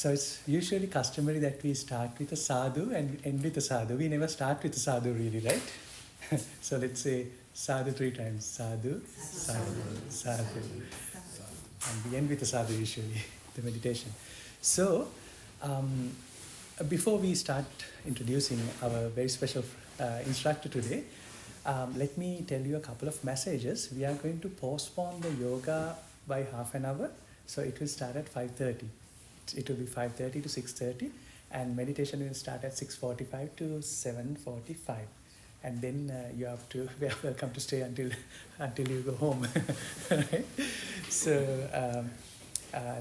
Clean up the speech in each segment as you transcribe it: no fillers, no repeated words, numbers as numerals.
So it's usually customary that we start with a sadhu and end with a sadhu. We never start with a sadhu really, right? So let's say sadhu 3 times. Sadhu, sadhu, sadhu. And we end with a sadhu usually, the meditation. So before we start introducing our very special instructor today, let me tell you a couple of messages. We are going to postpone the yoga by half an hour. So it will start at 5:30. It will be 5:30 to 6:30, and meditation will start at 6:45 to 7:45. And then you are welcome to stay until you go home. Right? So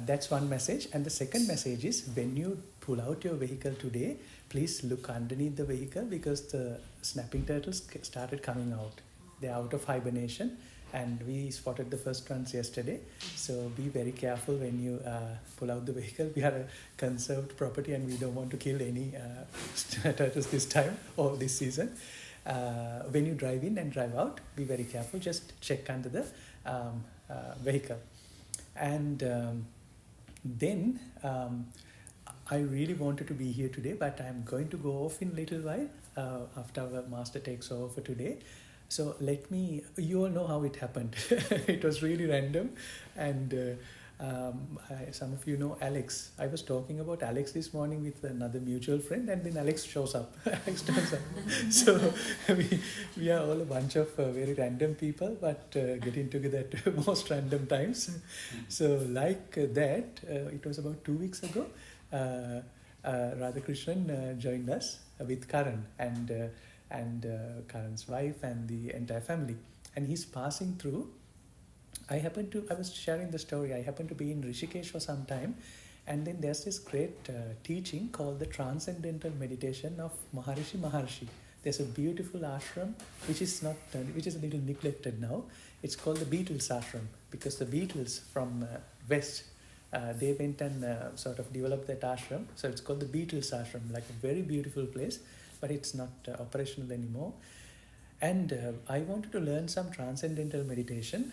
that's one message. And the second message is, when you pull out your vehicle today, please look underneath the vehicle, because the snapping turtles started coming out. They're out of hibernation, and we spotted the first ones yesterday. So be very careful when you pull out the vehicle. We are a conserved property and we don't want to kill any turtles this time or this season. When you drive in and drive out, be very careful. Just check under the vehicle. And then I really wanted to be here today, but I'm going to go off in a little while after our master takes over for today. So you all know how it happened. It was really random. And some of you know Alex. I was talking about Alex this morning with another mutual friend, and then Alex shows up. Alex turns up. So we are all a bunch of very random people, but getting together at most random times. So like that, it was about 2 weeks ago, Radhakrishnan joined us with Karan and Karan's wife and the entire family. And he's passing through. I was sharing the story. I happened to be in Rishikesh for some time, and then there's this great teaching called the Transcendental Meditation of Maharshi. There's a beautiful ashram which is a little neglected now. It's called the Beatles ashram, because the Beatles from West, they went and sort of developed that ashram. So it's called the Beatles ashram, like a very beautiful place, but it's not operational anymore. And I wanted to learn some transcendental meditation,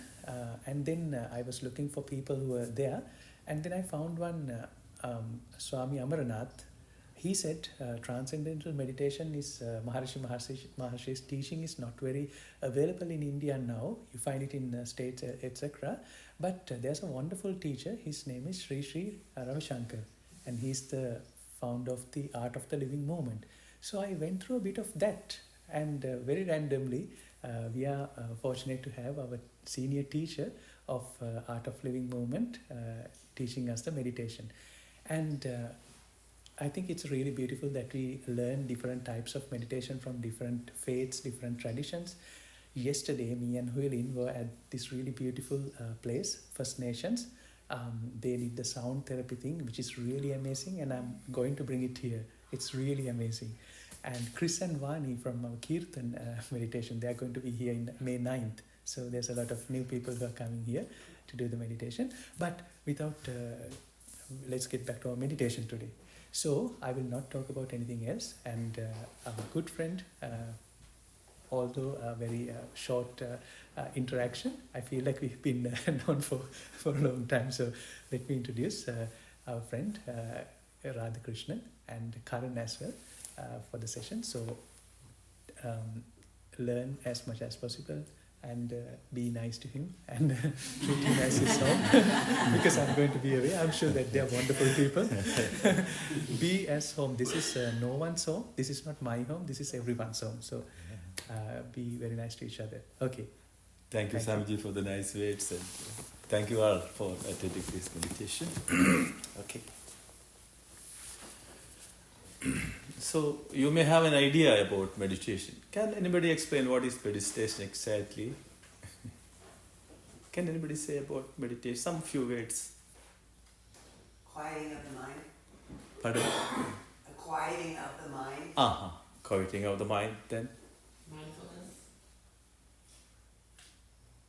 and then I was looking for people who were there, and then I found one, Swami Amaranath. He said transcendental meditation is Maharshi's teaching is not very available in India now. You find it in states, etc. But there's a wonderful teacher. His name is Sri Ravi Shankar, and he's the founder of the Art of the Living movement. So I went through a bit of that. And very randomly, we are fortunate to have our senior teacher of Art of Living movement teaching us the meditation. And I think it's really beautiful that we learn different types of meditation from different faiths, different traditions. Yesterday, me and Huilin were at this really beautiful place, First Nations. They did the sound therapy thing, which is really amazing, and I'm going to bring it here. It's really amazing. And Chris and Vani from our Kirtan meditation, they are going to be here in May 9th. So there's a lot of new people who are coming here to do the meditation. But let's get back to our meditation today. So I will not talk about anything else. And our good friend, although a very short interaction, I feel like we've been known for a long time. So let me introduce our friend, Radhakrishnan, and Karan as well. For the session. So learn as much as possible and be nice to him and treat him as his home, because I'm going to be away. I'm sure that they are wonderful people. Be as home. This is no one's home. This is not my home. This is everyone's home. So be very nice to each other. Okay. Thank you, Swamiji, for the nice words, and thank you all for attending this meditation. Okay. So you may have an idea about meditation. Can anybody explain what is meditation exactly? Can anybody say about meditation? Some few words. Quieting of the mind. Pardon? A quieting of the mind. Quieting of the mind, then? Mindfulness.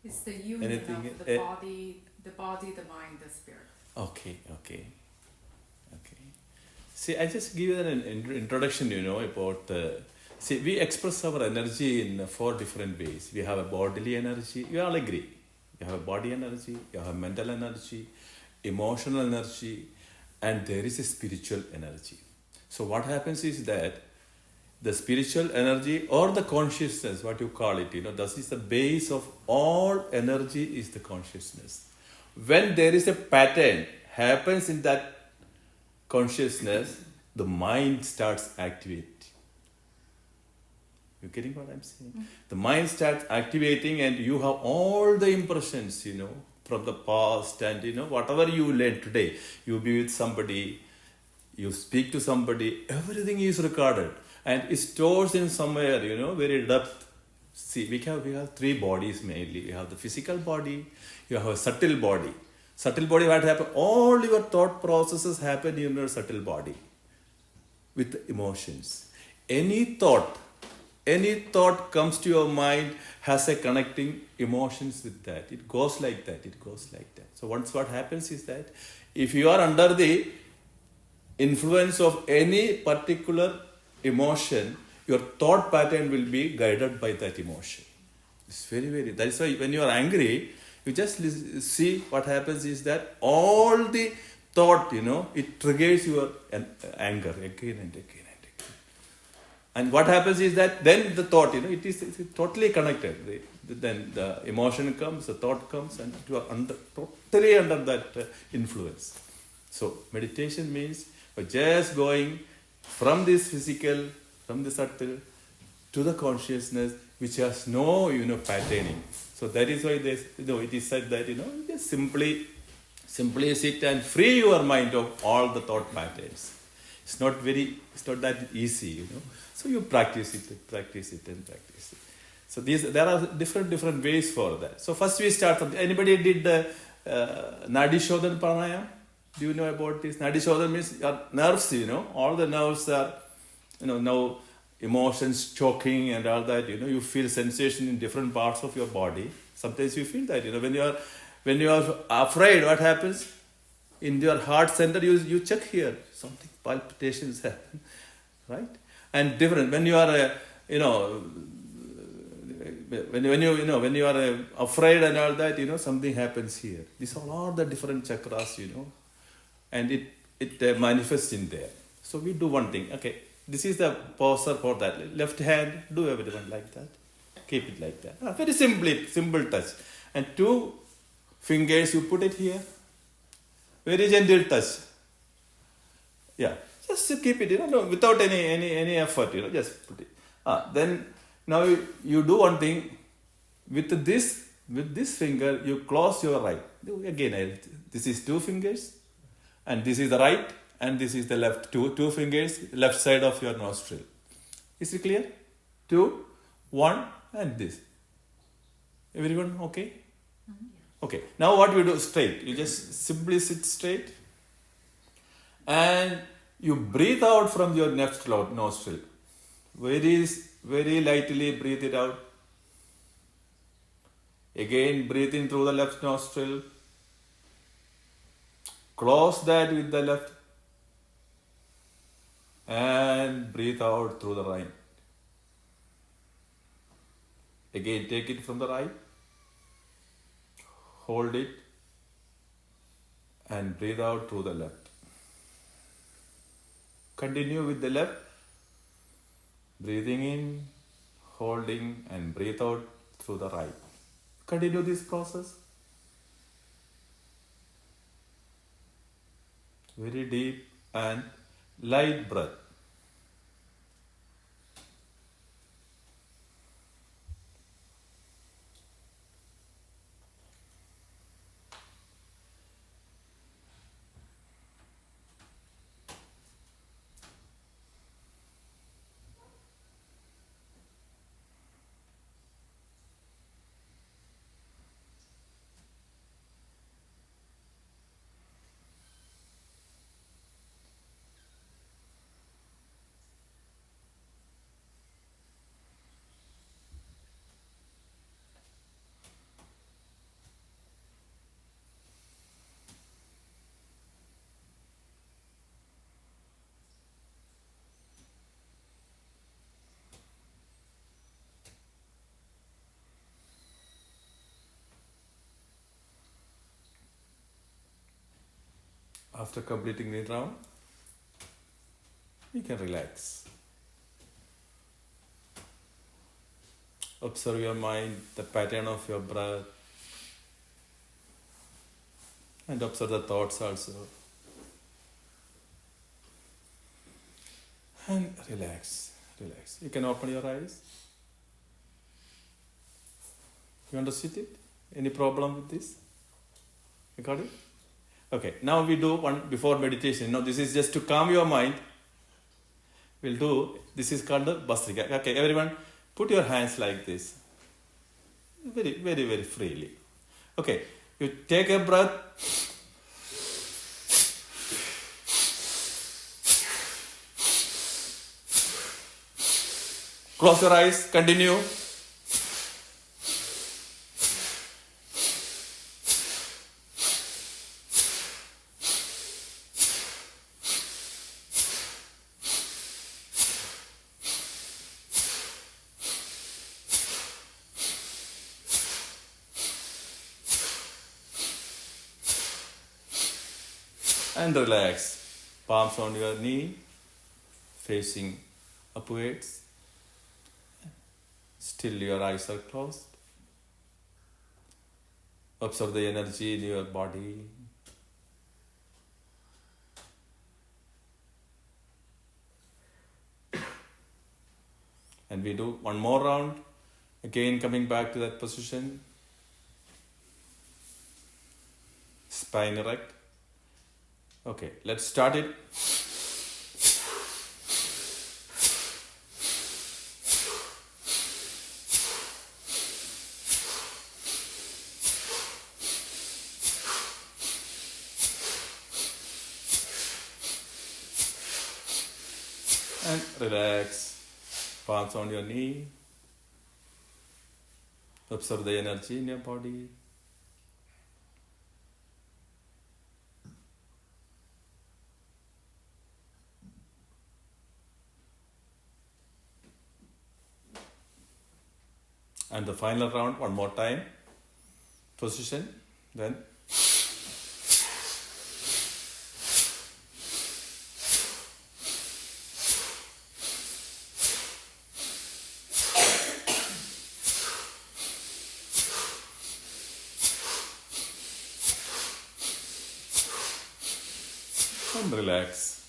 It's the union of the body, the mind, the spirit. Okay. See, I just give you an introduction, about see, we express our energy in 4 different ways. We have a bodily energy. You all agree. You have a body energy, you have mental energy, emotional energy, and there is a spiritual energy. So what happens is that the spiritual energy or the consciousness, what you call it, that is the base of all energy is the consciousness. When there is a pattern happens in that consciousness, the mind starts activating. You getting what I'm saying? Mm-hmm. The mind starts activating and you have all the impressions, from the past and, whatever you learn today. You be with somebody, you speak to somebody, everything is recorded and it stores in somewhere, very depth. See, we have three bodies mainly. We have the physical body, you have a subtle body. Subtle body, what happens? All your thought processes happen in your subtle body with emotions. Any thought comes to your mind has a connecting emotions with that. It goes like that. So once what happens is that if you are under the influence of any particular emotion, your thought pattern will be guided by that emotion. It's very, that is why when you are angry, you just see what happens is that all the thought, it triggers your anger again and again. And what happens is that then the thought, it is totally connected. Then the emotion comes, the thought comes, and you are totally under that influence. So meditation means just going from this physical, from the subtle, to the consciousness, which has no, patterning. So that is why it is said that, just simply sit and free your mind of all the thought patterns. It's not that easy, So you practice it. So there are different ways for that. So first we start from, anybody did the Nadi Shodhan Pranayam? Do you know about this? Nadi Shodhan means your nerves, all the nerves are, now emotions choking and all that, you feel sensation in different parts of your body. Sometimes you feel that, when you are afraid, what happens? In your heart center, you check here, something, palpitations happen, right? And different, when you are, when you are afraid and all that, something happens here. These are all the different chakras, and it manifests in there. So we do one thing, okay, this is the poster for that. Left hand, do everyone like that. Keep it like that. Very simple touch. And 2 fingers, you put it here. Very gentle touch. Yeah, just keep it, without any effort, just put it. Then now you do one thing. With this finger, you close your right. Again, this is 2 fingers, and this is the right, and this is the left. Two fingers, left side of your nostril. Is it clear? 2, 1, and this. Everyone okay? Mm-hmm. Okay. Now what we do? Straight. You just simply sit straight, and you breathe out from your left nostril. Very lightly breathe it out. Again, breathe in through the left nostril. Close that with the left. And breathe out through the right. Again, take it from the right. Hold it. And breathe out through the left. Continue with the left. Breathing in, holding, and breathe out through the right. Continue this process. Very deep and light breath. After completing the round, you can relax. Observe your mind, the pattern of your breath, and observe the thoughts also. And relax, relax. You can open your eyes. You want to sit it? Any problem with this? You got it? Okay, now we do one before meditation. Now this is just to calm your mind. We'll do, this is called the Bastrika. Okay, everyone, put your hands like this. Very, very, very freely. Okay, you take a breath. Close your eyes, continue. And relax. Palms on your knee, facing upwards. Still your eyes are closed. Observe the energy in your body. And we do one more round. Again coming back to that position. Spine erect. Okay, let's start it. And relax. Palms on your knee. Observe the energy in your body. And the final round, one more time. Position, then. And relax.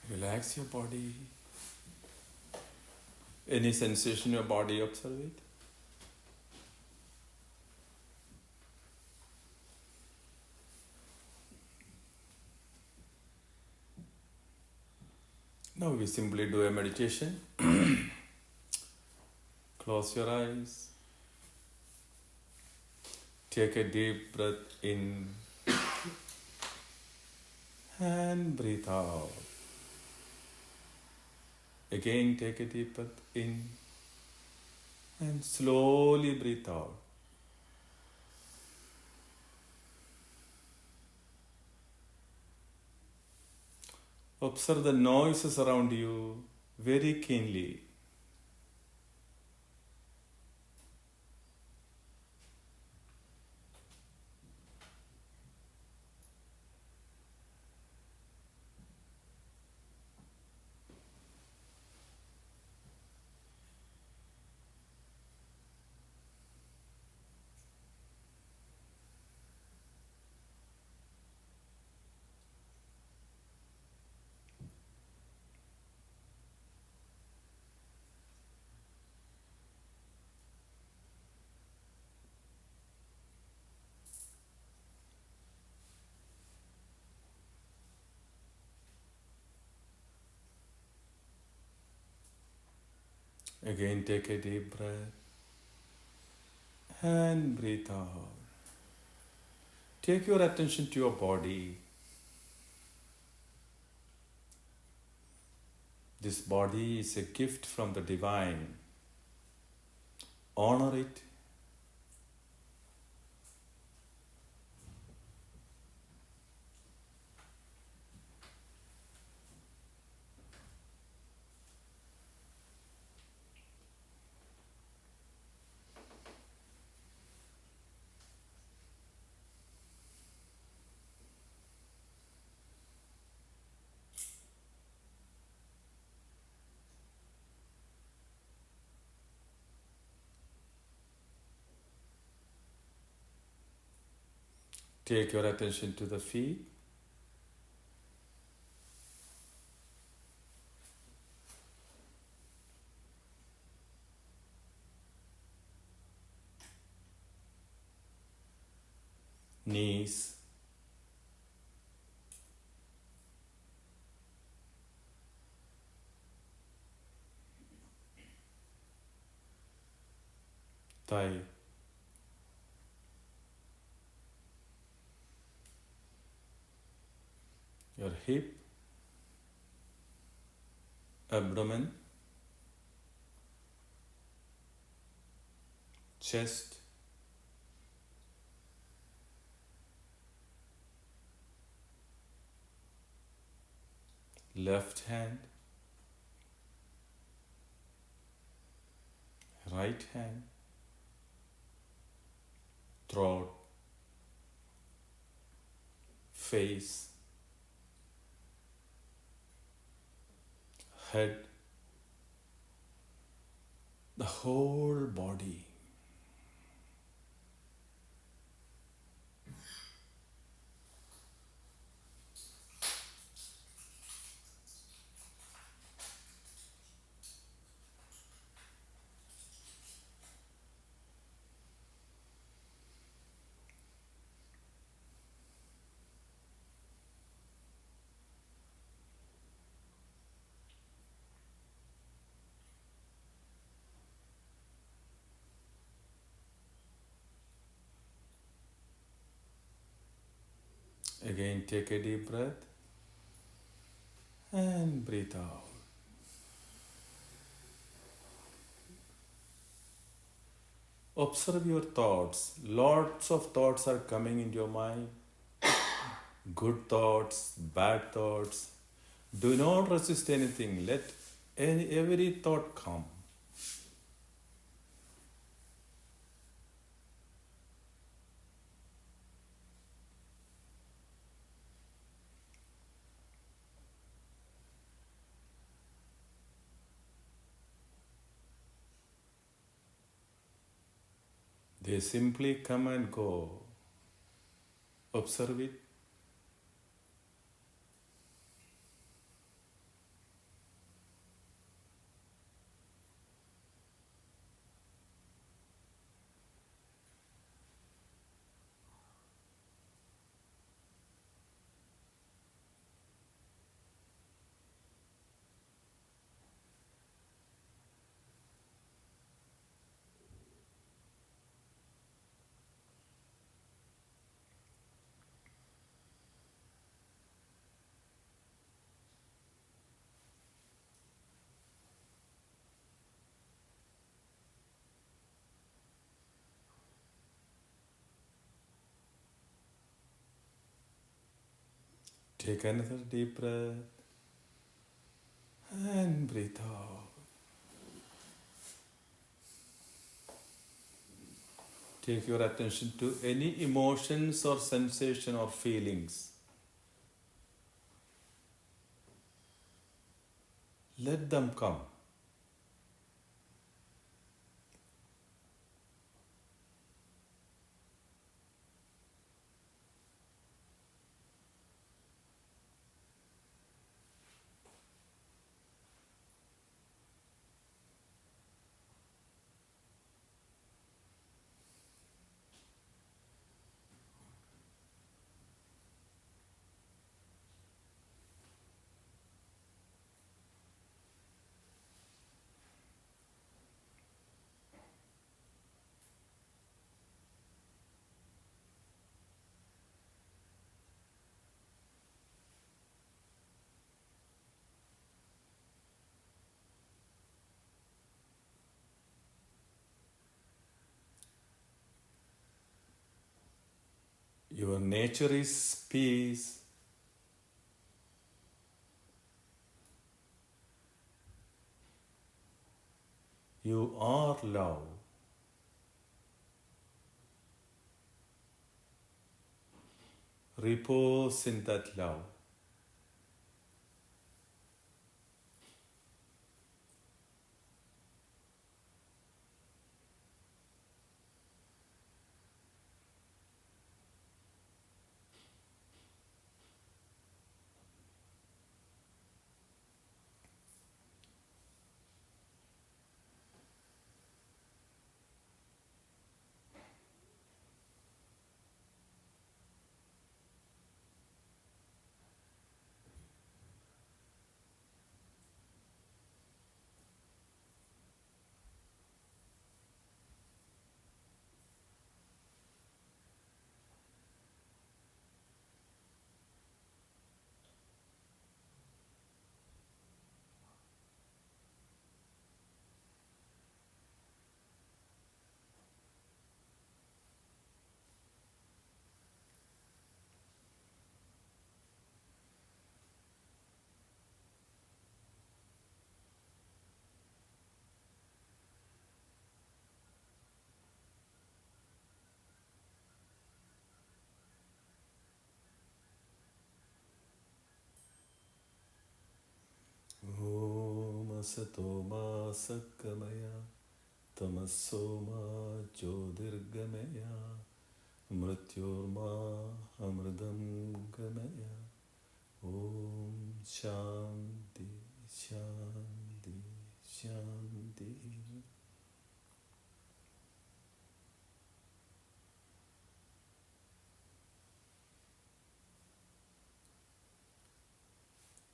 Relax your body. Any sensation in your body, observe it. Now we simply do a meditation. Close your eyes. Take a deep breath in and breathe out. Again, take a deep breath in and slowly breathe out. Observe the noises around you very keenly. Again, take a deep breath and breathe out. Take your attention to your body. This body is a gift from the divine. Honor it. Take your attention to the feet. Knees. Thigh. Your hip, abdomen, chest, left hand, right hand, throat, face, head, the whole body. Again, take a deep breath and breathe out. Observe your thoughts. Lots of thoughts are coming into your mind. Good thoughts, bad thoughts. Do not resist anything. Let every thought come. They simply come and go. Observe it. Take another deep breath and breathe out. Take your attention to any emotions or sensation or feelings. Let them come. Your nature is peace. You are love. Repose in that love. Satoma Sakamaya Tamasoma Jyodirgamaya Mrityorma Amridam Gamaya. Om Shanti Shanti Shanti.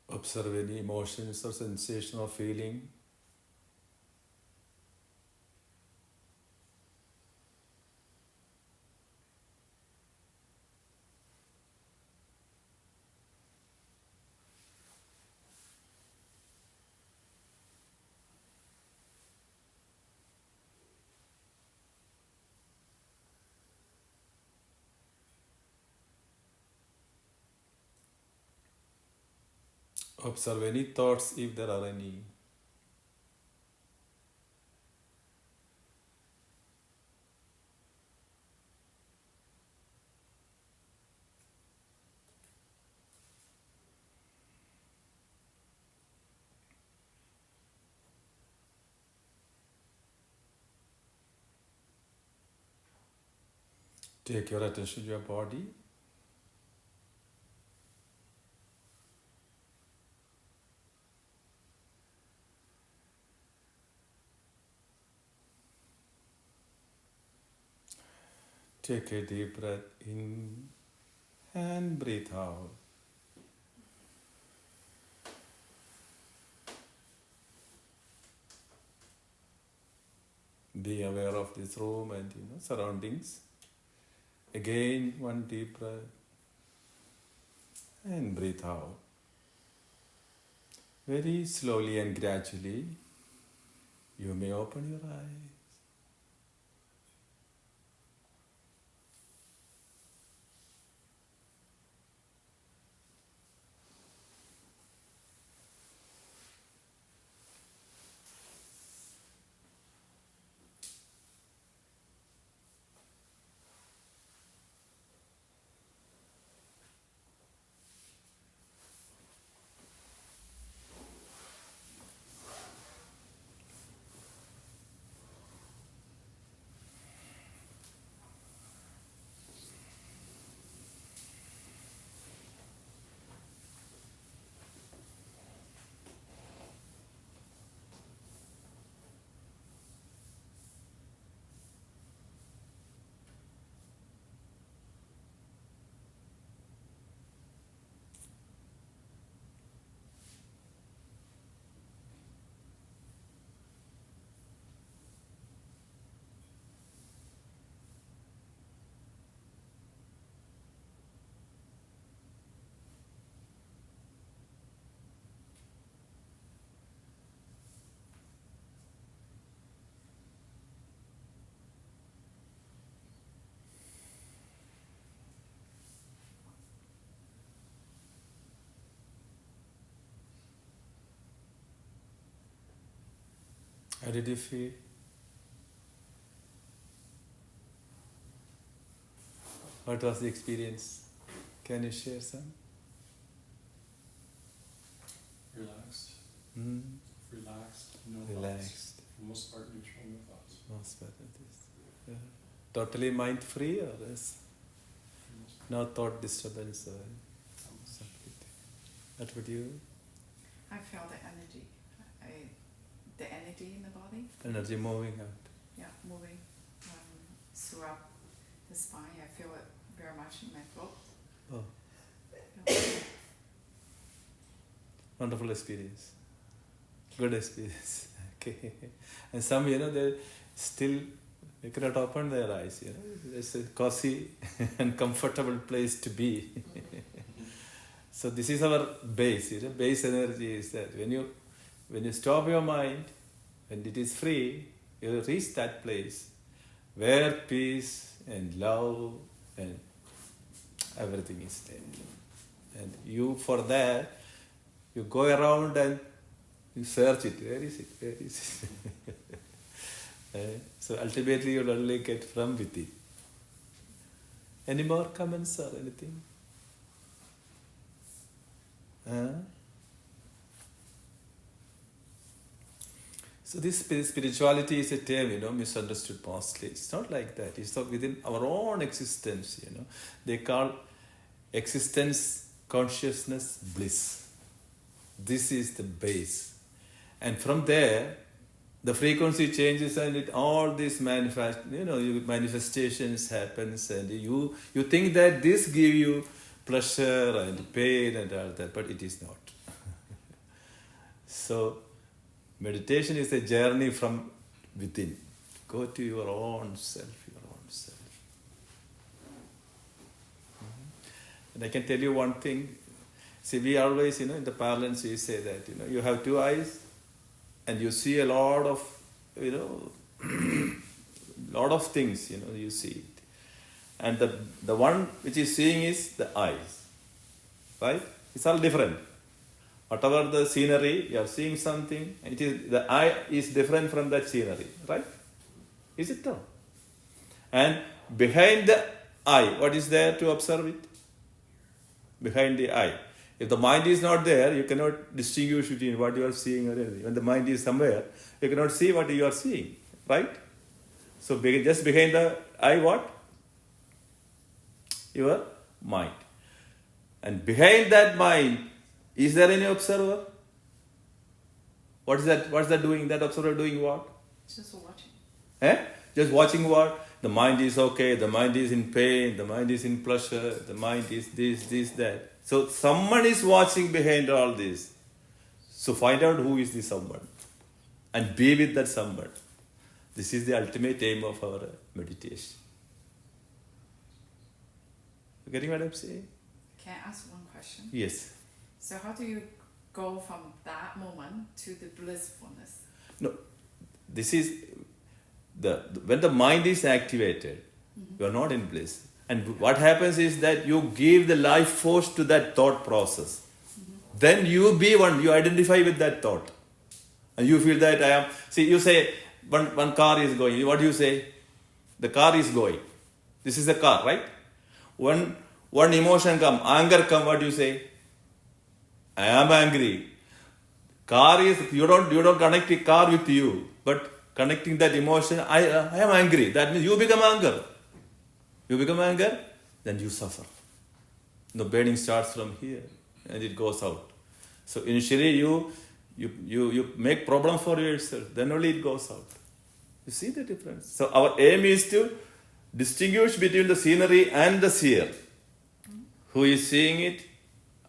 Observe any emotions or sensation or feeling. Observe any thoughts if there are any. Take your attention to your body. Take a deep breath in and breathe out. Be aware of this room and surroundings. Again, one deep breath and breathe out. Very slowly and gradually, you may open your eyes. How did you feel? What was the experience? Can you share some? Relaxed. Relaxed. No Relaxed. thoughts. For the most part, neutral. No thoughts. Most part of this. Yeah. Totally mind free or is For the most part. no thought disturbance or something? What would you? I feel the energy. The energy in the body. Energy moving out. Yeah, moving throughout the spine. I feel it very much in my throat. Oh, Yeah. wonderful experience. Good experience. Okay. And some, they still they cannot open their eyes. It's a cozy and comfortable place to be. So this is our base. Base energy is that when you stop your mind, when it is free, you will reach that place where peace and love and everything is there. And you, for that, you go around and you search it. Where is it? Where is it? So ultimately, you'll only get from within. Any more comments or anything? So this spirituality is a term, misunderstood mostly. It's not like that. It's not within our own existence, They call existence, consciousness, bliss. This is the base. And from there, the frequency changes and all these manifestations happens, and you think that this give you pleasure and pain and all that, but it is not. So meditation is a journey from within. Go to your own self. And I can tell you one thing. See, we always, in the parlance we say that, you have two eyes and you see a lot of, lot of things, you see it. And the one which is seeing is the eyes, right? It's all different. Whatever the scenery, you are seeing something, the eye is different from that scenery, right? Is it true? And behind the eye, what is there to observe it? Behind the eye. If the mind is not there, you cannot distinguish between what you are seeing or anything. When the mind is somewhere, you cannot see what you are seeing, right? So just behind the eye, what? Your mind. And behind that mind, is there any observer? What is that? What's that doing? That observer doing what? Just watching. Just watching what? The mind is okay, the mind is in pain, the mind is in pleasure, the mind is this, that. So someone is watching behind all this. So find out who is this someone and be with that someone. This is the ultimate aim of our meditation. You getting what I'm saying? Can I ask one question? Yes. So how do you go from that moment to the blissfulness? No, this is when the mind is activated, you are not in bliss. And what happens is that you give the life force to that thought process. Then you be one, you identify with that thought. And you feel that I am. See, you say one car is going. What do you say? The car is going. This is the car, right? When one emotion come, anger come, what do you say? I am angry. Car is, you don't connect the car with you, but connecting that emotion, I am angry. That means you become anger. You become anger, then you suffer. The burning starts from here and it goes out. So initially you make problem for yourself, then only it goes out. You see the difference? So our aim is to distinguish between the scenery and the seer. Who is seeing it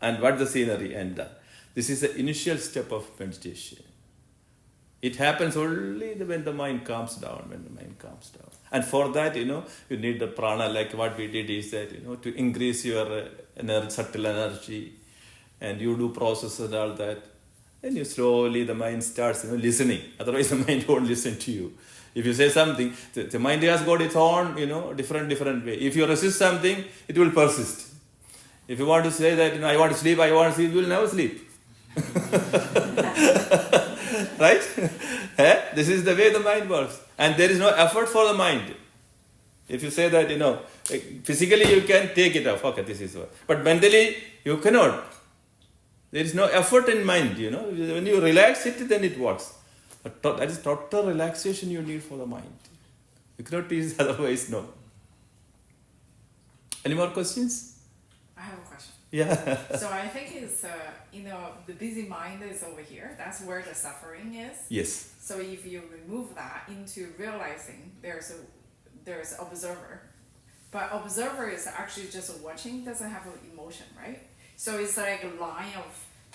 and what the scenery and this is the initial step of meditation. It happens only when the mind calms down, And for that, you need the prana, like what we did is that, to increase your subtle energy, and you do process and all that. And you slowly, the mind starts, listening. Otherwise, the mind won't listen to you. If you say something, the mind has got its own, different way. If you resist something, it will persist. If you want to say that, I want to sleep, you will never sleep. Right? This is the way the mind works. And there is no effort for the mind. If you say that, physically you can take it off. Okay, this is what. But mentally, you cannot. There is no effort in mind, When you relax it, then it works. But that is total relaxation you need for the mind. You cannot teach otherwise, no. Any more questions? I have a question. Yeah. So I think it's, the busy mind is over here. That's where the suffering is. Yes. So if you remove that into realizing there's observer, but observer is actually just watching, doesn't have an emotion, right? So it's like a line of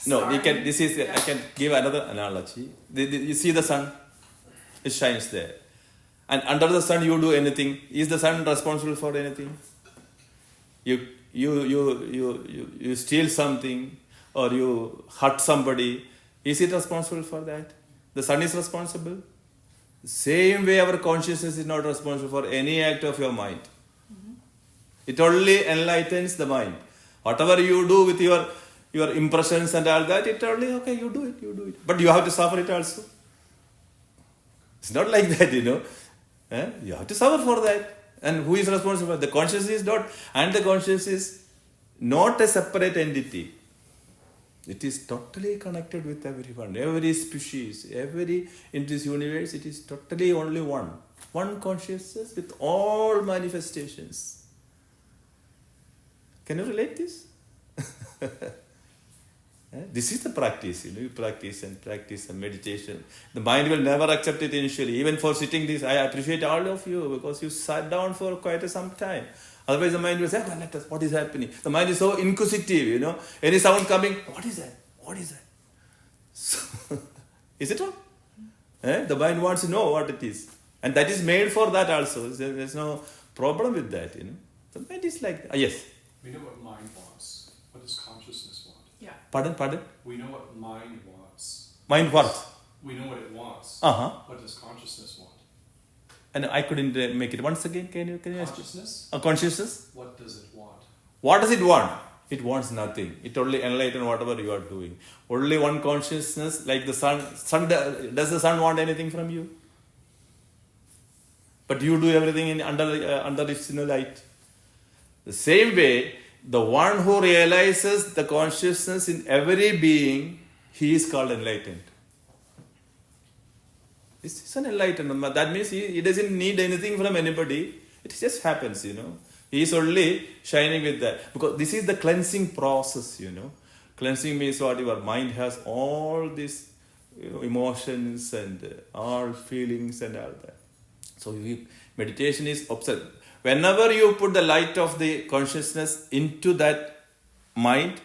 No, I can Yeah. give another analogy. You see the sun, it shines there. And under the sun you do anything. Is the sun responsible for anything? You steal something or you hurt somebody. Is it responsible for that? The sun is responsible. Same way our consciousness is not responsible for any act of your mind. It only enlightens the mind. Whatever you do with your impressions and all that, it only, okay, you do it. But you have to suffer it also. It's not like that, You have to suffer for that. And who is responsible? The consciousness is not, and the consciousness is not a separate entity. It is totally connected with everyone, every species, every in this universe. It is totally only one consciousness with all manifestations. Can you relate this? This is the practice. You practice and meditation. The mind will never accept it initially. Even for sitting this, I appreciate all of you because you sat down for quite some time. Otherwise, the mind will say, let us, what is happening? The mind is so inquisitive, Any sound coming, what is that? What is that? So, is it wrong? The mind wants to know what it is. And that is made for that also. There's no problem with that, The mind is like that. Yes. We know what mind wants. What does consciousness want? Yeah. Pardon? We know what mind wants. Mind what? We know what it wants. Uh-huh. What does consciousness want? And I couldn't make it. Once again, can you ask? Consciousness? Consciousness? What does it want? What does it want? It wants nothing. It only enlighten whatever you are doing. Only one consciousness, like the sun. Does the sun want anything from you? But you do everything under its light. The same way, the one who realizes the consciousness in every being, he is called enlightened. This is an enlightenment. That means he doesn't need anything from anybody. It just happens, He is only shining with that. Because this is the cleansing process, Cleansing means what your mind has all these emotions and all feelings and all that. So meditation is observed. Whenever you put the light of the consciousness into that mind,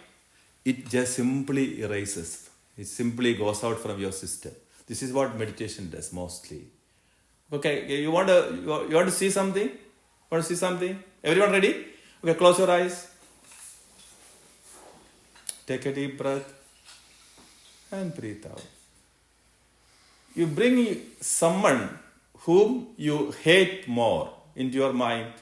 it just simply erases. It simply goes out from your system. This is what meditation does mostly. Okay, you want to see something? Want to see something? Everyone ready? Okay, close your eyes. Take a deep breath and breathe out. You bring someone whom you hate more into your mind.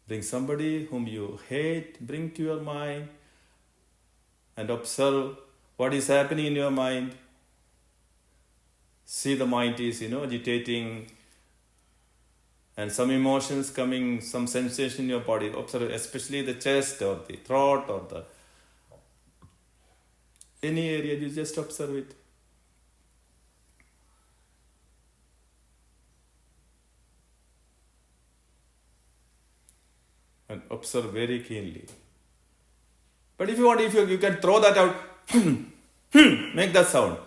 Bring somebody whom you hate, bring to your mind and observe what is happening in your mind. See the mind is, agitating and some emotions coming, some sensation in your body. Observe especially the chest or the throat or any area, you just observe it. And observe very keenly. But if you want, you can throw that out. Make that sound.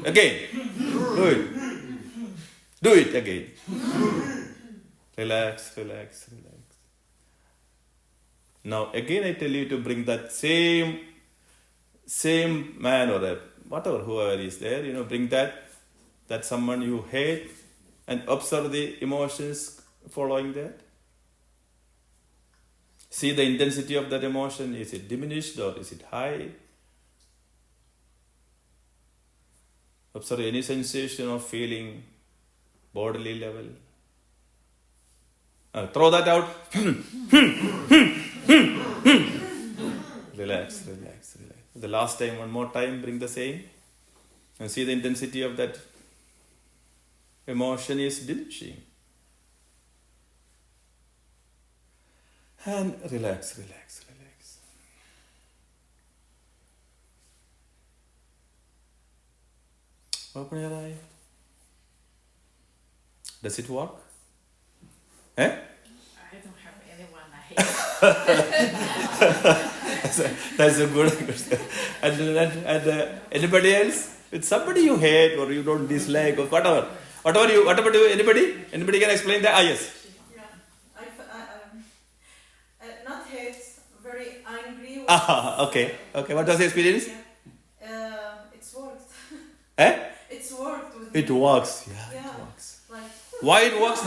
Again. Do it. Do it again. Relax. Now again I tell you to bring that same man or whoever is there, bring that someone you hate and observe the emotions following that. See the intensity of that emotion. Is it diminished or is it high? Observe any sensation of feeling, bodily level. Throw that out. Relax. The last time, one more time, bring the same. And see the intensity of that emotion is diminishing. And relax. Open your eye. Does it work? I don't have anyone I hate. That's a good question. And anybody else? With somebody you hate or you don't dislike or whatever. Whatever you, anybody? Anybody can explain that? Yes. Not hate, very angry. Okay. What was the experience? It's worked. It's worked. It works. Yeah. It works. Like, why it works?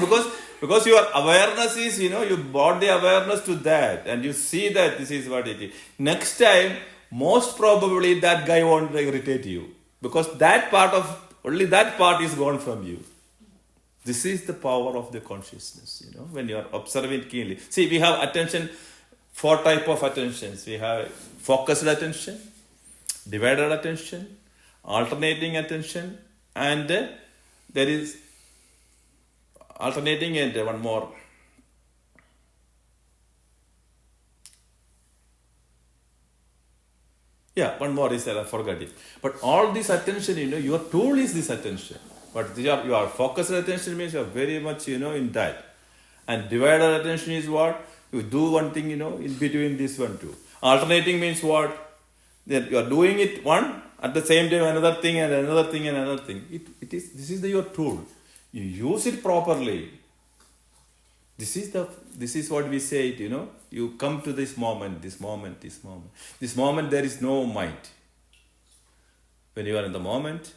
Because your awareness is, you brought the awareness to that and you see that this is what it is. Next time, most probably that guy won't irritate you because only that part is gone from you. This is the power of the consciousness, when you are observing keenly. See, we have attention, 4 types of attentions. We have focused attention, divided attention, alternating attention, and there is alternating and one more. Yeah, one more is that I forgot it. But all this attention, your tool is this attention. But your focused attention means you are very much, in that. And divided attention is what? You do one thing, in between this one too. Alternating means what? That you are doing it one, at the same time another thing and another thing and another thing. This is your tool. You use it properly. This is what we say it, You come to this moment. This moment there is no mind. When you are in the moment,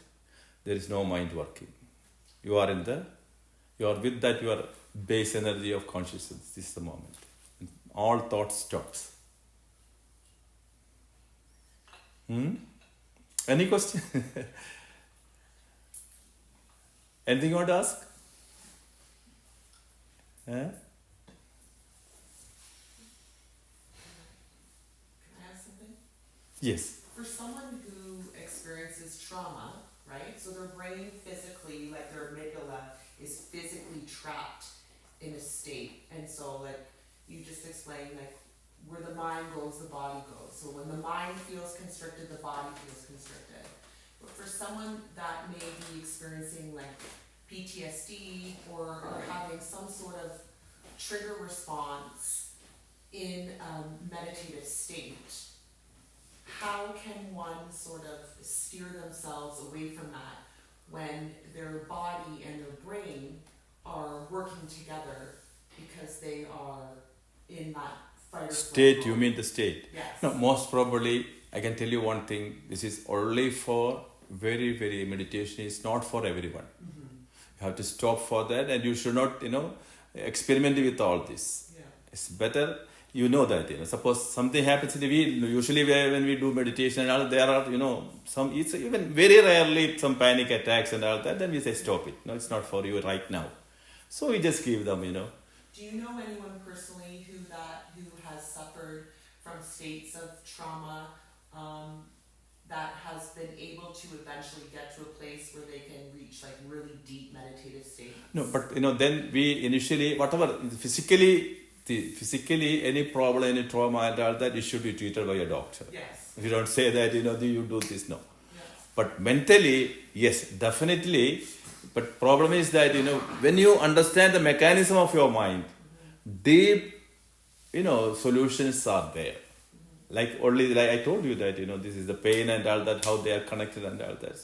there is no mind working. You are with that your base energy of consciousness. This is the moment. All thought stops. Any question? Anything you want to ask? Can I ask something? Yes. For someone who experiences trauma, right? So their brain physically, like their amygdala, is physically trapped in a state. And so, like, you just explained, like, where the mind goes, the body goes. So when the mind feels constricted, the body feels constricted. But for someone that may be experiencing, like, PTSD or having some sort of trigger response in a meditative state, how can one sort of steer themselves away from that when their body and their brain are working together because they are in that fight or flight State, mode? you mean the state? Yes. No, most probably, I can tell you one thing. This is only for very, very meditation. It's not for everyone. You have to stop for that, and you should not, experiment with all this. Yeah. It's better, that, suppose something happens in the usually when we do meditation and all, there are, it's even very rarely some panic attacks and all that, then we say stop it. No, it's not for you right now. So we just give them, Do you know anyone personally who has suffered from states of trauma that has been able to eventually get to a place where they can reach like really deep meditative states? No, but then we initially, whatever, physically any problem, any trauma and all that, it should be treated by a doctor. Yes. If you don't say that, you do this, no. Yes. But mentally, yes, definitely. But problem is that, when you understand the mechanism of your mind, deep, solutions are there. Like I told you that, this is the pain and all that, how they are connected and all that.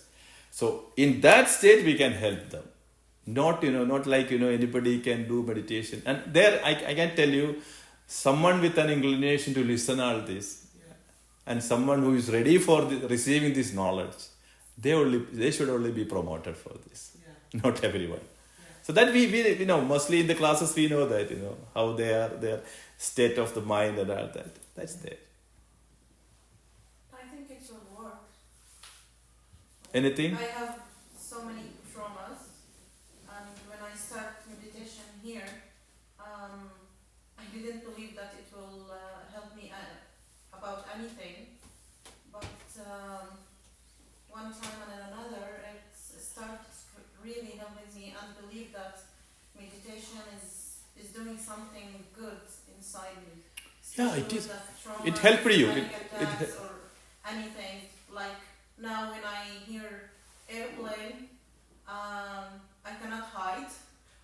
So in that state, we can help them. Not like, anybody can do meditation. And there, I can tell you, someone with an inclination to listen all this, and someone who is ready for receiving this knowledge, they should only be promoted for this. Yeah. Not everyone. Yeah. So that we mostly in the classes we know that, how their state of the mind and all that. That's there. I think it will work. Anything? I have so many traumas, and when I start meditation here, I didn't believe that it will help me about anything. But one time and another, it started really helping me and believe that meditation is doing something good inside me. Yeah, it Especially is. with the trauma, It helped you. panic It attacks or anything. Like now when I hear airplane, I cannot hide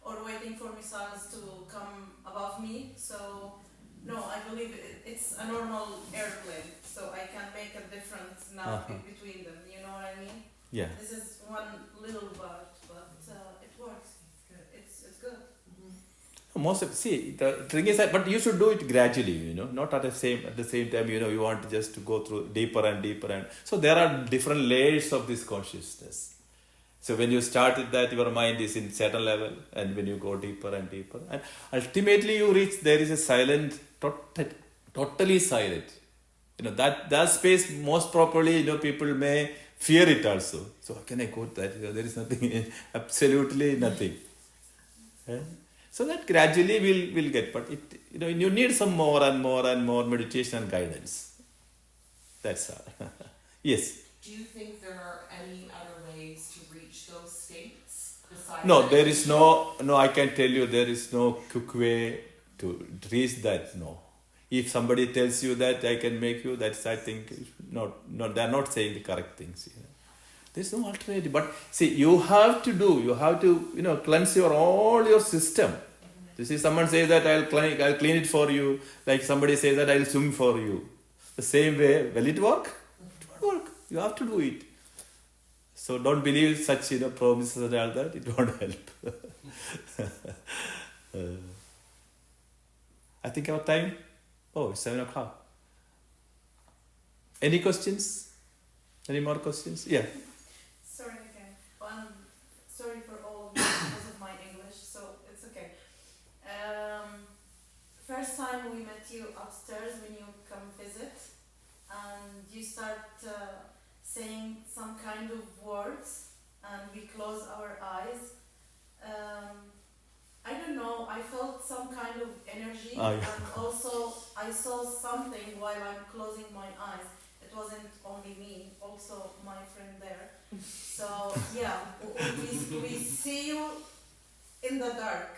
or waiting for missiles to come above me. So no, I believe it's a normal airplane. So I can make a difference now between them. You know what I mean? Yeah. This is one little part, but it works. It's good. The thing is that, but you should do it gradually, not at the same time, you want to just to go through deeper and deeper. And so there are different layers of this consciousness. So when you start with that, your mind is in certain level, and when you go deeper and deeper, and ultimately you reach, there is a silent, totally silent. That space most probably, people may fear it also. So how can I go to that? There is nothing, absolutely nothing. So that gradually we'll get, but you need some more and more and more meditation and guidance. That's all. Yes. Do you think there are any other ways to reach those states besides? No, there is no, I can tell you there is no quick way to reach that, no. If somebody tells you that I can make you, that's, I think, they are not saying the correct things. There's no alternative. But see, you have to cleanse all your system. You see, someone says that I'll clean it for you, like somebody says that I'll swim for you. The same way, will it work? It won't work. You have to do it. So don't believe such promises and all that. It won't help. I think our time. Oh, it's 7 o'clock. Any questions? Any more questions? Yeah. Sorry again. Sorry for all of you because of my English, so it's okay. First time we met you upstairs when you come visit, and you start saying some kind of words, and we close our eyes. I don't know, I felt some kind of energy, Oh, yeah. and also I saw something while I'm closing my eyes. It wasn't only me, also my friend there. So yeah, we see you in the dark.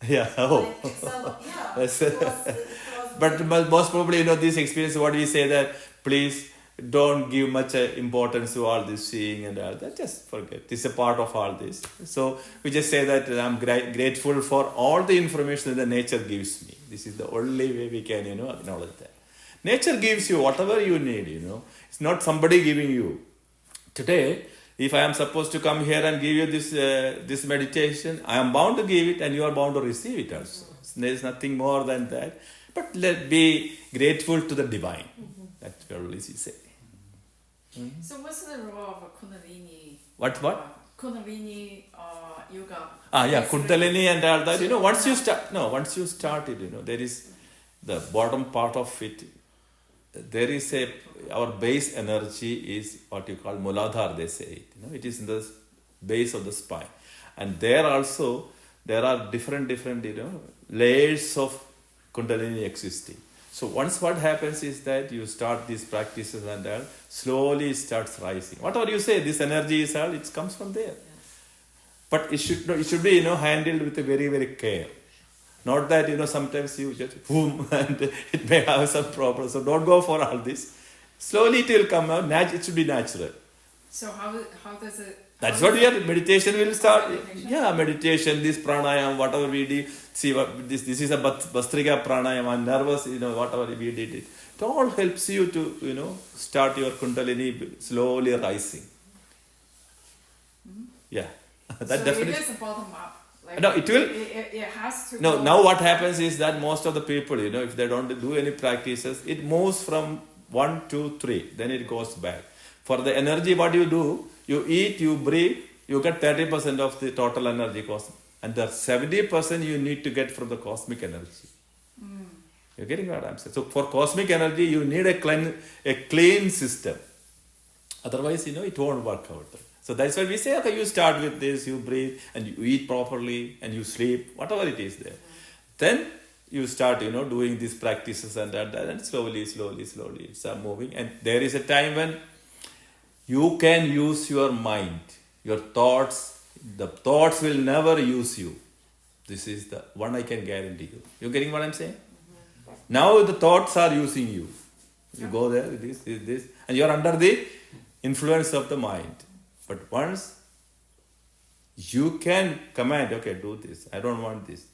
Yeah. Oh. Like, it's yeah. That's it was But most probably, this experience, what we say that, please don't give much importance to all this seeing and all that. Just forget. This is a part of all this. So we just say that I'm grateful for all the information that the nature gives me. This is the only way we can, acknowledge that. Nature gives you whatever you need, It's not somebody giving you. Today, if I am supposed to come here and give you this meditation, I am bound to give it and you are bound to receive it also. There is nothing more than that. But let's be grateful to the divine. That's what we say. So what's the role of Kundalini? What? Kundalini yoga. Kundalini and all that. Once you start it, there is the bottom part of it. There is our base energy is what you call Muladhara, they say it. It is in the base of the spine. And there also, there are different layers of Kundalini existing. So once what happens is that you start these practices and all, slowly it starts rising. Whatever you say, this energy is all, it comes from there. But it should be handled with a very, very care. Not that sometimes you just boom and it may have some problems. So don't go for all this. Slowly it will come out. It should be natural. So how does it? That's what meditation will start. Meditation? Yeah, meditation, this pranayam, whatever we do. See, this is a Bastrika pranayam, nervous, whatever we did. It all helps you to, start your Kundalini slowly rising. Yeah. That So definitely. it is bottom up. Like No, it will. It has to. No, go now what happens is that most of the people, if they don't do any practices, it moves from 1, 2, 3, then it goes back. For the energy, what you do, you eat, you breathe, you get 30% of the total energy cost. And the 70% you need to get from the cosmic energy. You're getting what I'm saying? So for cosmic energy, you need a clean system. Otherwise, it won't work out. So that's why we say, okay, you start with this, you breathe, and you eat properly, and you sleep, whatever it is there. Then you start, doing these practices and that, and slowly it's moving. And there is a time when you can use your mind, your thoughts. The thoughts will never use you. This is the one I can guarantee you. You getting what I'm saying? Now the thoughts are using you. You go there, this, and you are under the influence of the mind. But once you can command, okay, do this. I don't want this.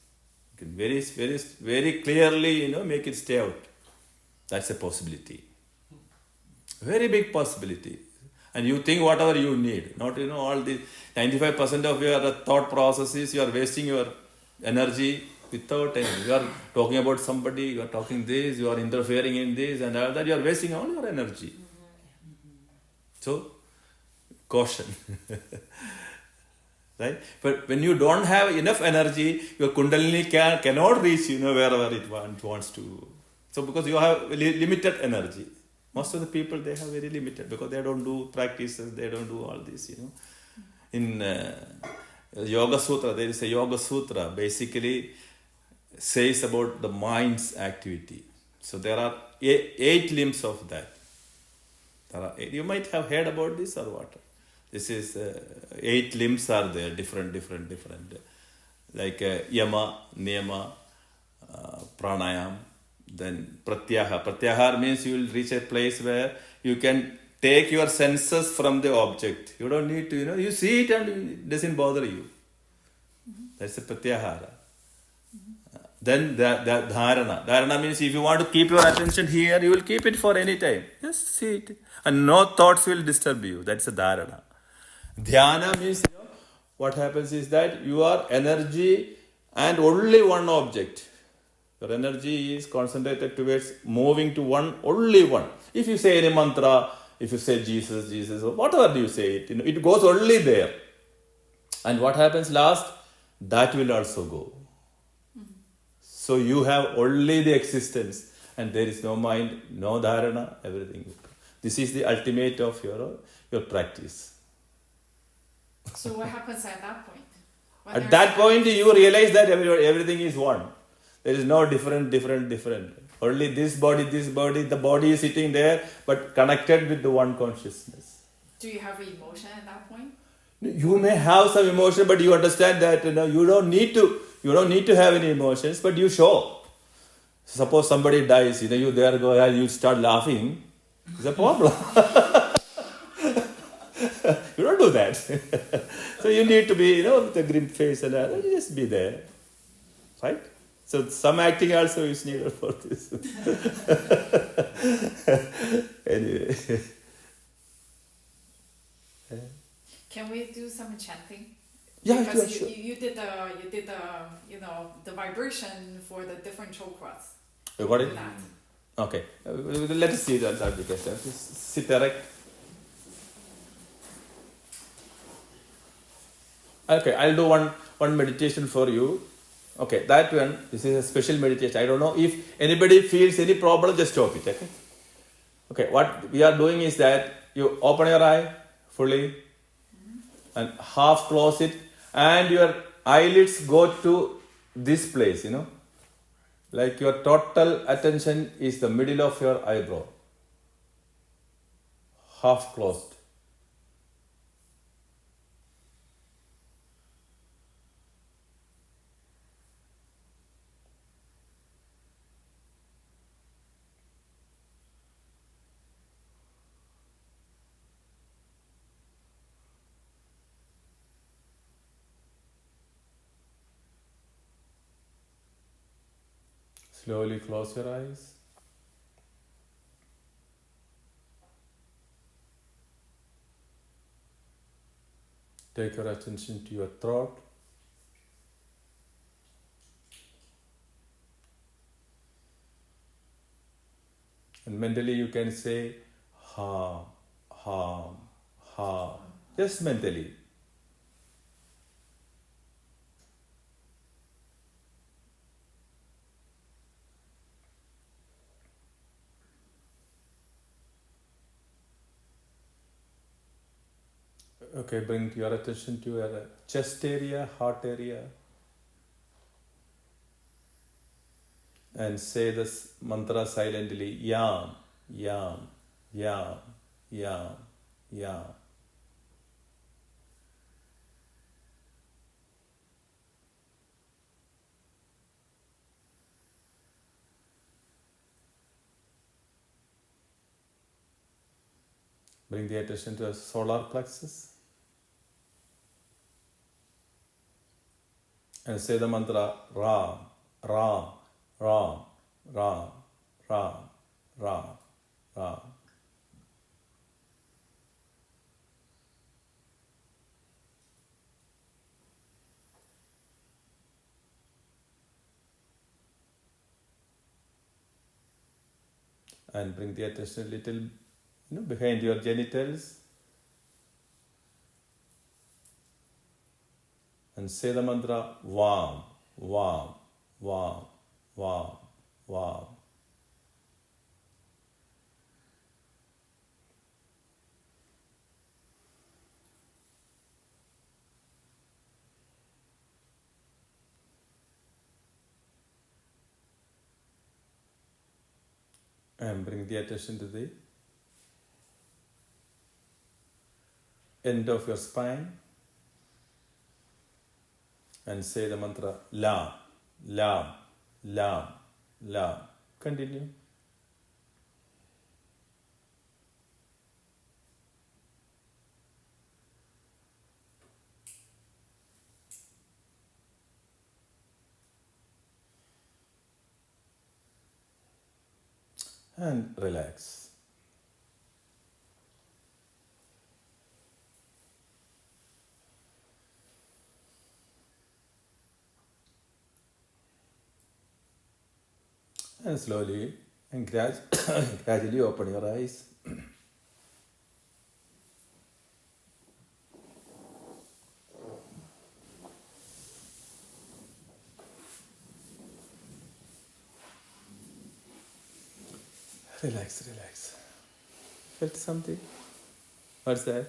You can very, very, very clearly, make it stay out. That's a possibility. Very big possibility. And you think whatever you need. Not, all the 95% of your thought processes, you are wasting your energy without any. You are talking about somebody, you are talking this, you are interfering in this and all that. You are wasting all your energy. So, caution. Right? But when you don't have enough energy, your Kundalini cannot reach, wherever it wants to. So because you have limited energy. Most of the people, they have very limited because they don't do practices, they don't do all this, In Yoga Sutra, there is a Yoga Sutra, basically says about the mind's activity. So there are 8 limbs of that. You might have heard about this or what? This is 8 limbs are there, different. Like Yama, Niyama, Pranayam, Then pratyahar. Pratyahar means you will reach a place where you can take your senses from the object. You don't need to, you see it and it doesn't bother you. That's a pratyahara. Then the dharana. Dharana means if you want to keep your attention here, you will keep it for any time. Just see it. And no thoughts will disturb you. That's a dharana. Dhyana means, what happens is that you are energy and only one object. Your energy is concentrated towards moving to only one. If you say any mantra, if you say Jesus, Jesus, or whatever you say, it goes only there. And what happens last? That will also go. So you have only the existence and there is no mind, no dharana, everything. This is the ultimate of your practice. So what happens at that point? When At there's that point you realize that everything is one. There is no different. Only this body, the body is sitting there but connected with the one consciousness. Do you have emotion at that point? You may have some emotion, but you understand that you don't need to have any emotions, but you show. Suppose somebody dies, you there go, you start laughing. It's a problem. You don't do that. So you need to be, with a grim face and you just be there, right? So some acting also is needed for this. Anyway. Can we do some chanting? Yeah, because sure. you did the vibration for the different chakras. You got it? in that. Okay. Let us see that application. Sit erect. Okay, I'll do one meditation for you. Okay, that one, this is a special meditation. I don't know if anybody feels any problem, just stop it. Okay. Okay, what we are doing is that you open your eye fully and half close it, and your eyelids go to this place, like your total attention is the middle of your eyebrow, half closed. Slowly close your eyes. Take your attention to your throat. And mentally you can say, ha, ha, ha. Just mentally. Okay, bring your attention to your chest area, heart area. And say this mantra silently. Yam, yam, yam, yam, yam. Bring the attention to the solar plexus. And say the mantra Ram, Ram, Ram, Ram, Ram, Ram, Ram. And bring the attention a little, behind your genitals. And say the mantra Vam, Vam, Vam, Vam, Vam. And bring the attention to the end of your spine. And say the mantra Lam, Lam, Lam, Lam. Continue. And relax. And slowly and gradually open your eyes. Relax, relax. Felt something? What's that?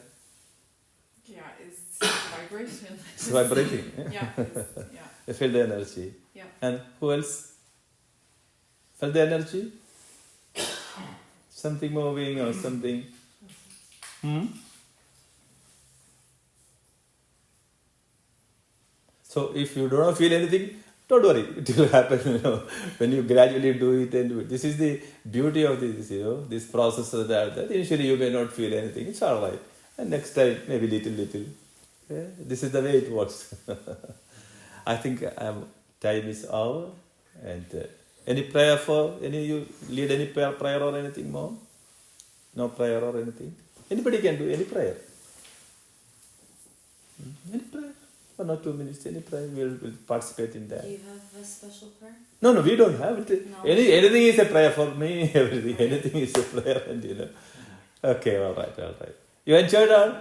Yeah, it's vibration. It's vibrating. Yeah, yeah, You feel the energy. yeah. And who else? Felt the energy? Something moving or something? So if you do not feel anything, don't worry, it will happen. When you gradually do it and do it. This is the beauty of this, this process that initially you may not feel anything. It's all right. And next time, maybe little. Yeah? This is the way it works. I think time is over. And any prayer you lead any prayer or anything more? No prayer or anything? Anybody can do any prayer. Any prayer. 1 or 2 minutes, any prayer, we'll participate in that. Do you have a special prayer? No, we don't have it. No. Anything is a prayer for me, everything. Anything is a prayer, and Okay, all right. You enjoyed all?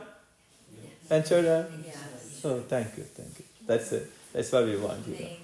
Yes. Enjoyed all? Yes. Oh, thank you. That's it. That's what we want. Thank